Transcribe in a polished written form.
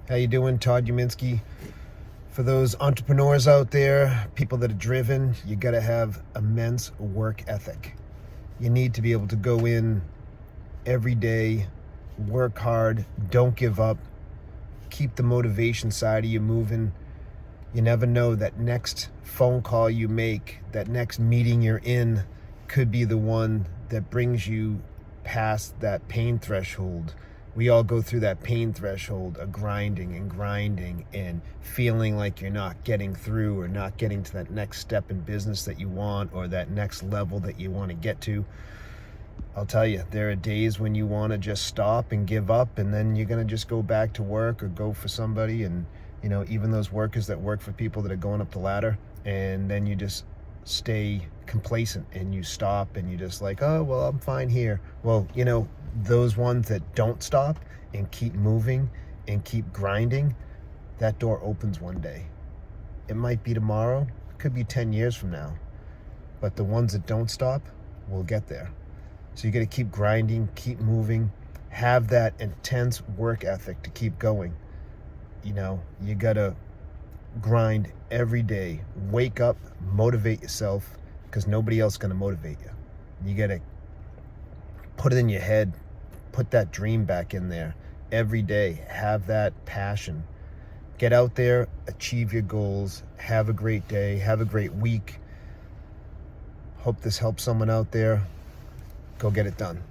How you doing? Todd Uminski. For those entrepreneurs out there, people that are driven, you got to have immense work ethic. You need to be able to go in every day, work hard, don't give up, keep the motivation side of you moving. You never know, that next phone call you make, that next meeting you're in could be the one that brings you past that pain threshold. We all go through that pain threshold of grinding and feeling like you're not getting through or not getting to that next step in business that you want or that next level that you want to get to. I'll tell you, there are days when you want to just stop and give up, and then you're going to just go back to work or go for somebody. And, you know, even those workers that work for people that are going up the ladder, and then you just stay complacent and you stop and you just like, oh, well, I'm fine here. Well, you know, those ones that don't stop and keep moving and keep grinding, that door opens one day. It might be tomorrow, it could be 10 years from now, but the ones that don't stop will get there. So you got to keep grinding, keep moving, have that intense work ethic to keep going. You know, you got to grind every day. Wake up, motivate yourself, because nobody else is going to motivate you. You got to put it in your head, put that dream back in there every day. Have that passion. Get out there, achieve your goals. Have a great day. Have a great week. Hope this helps someone out there. Go get it done.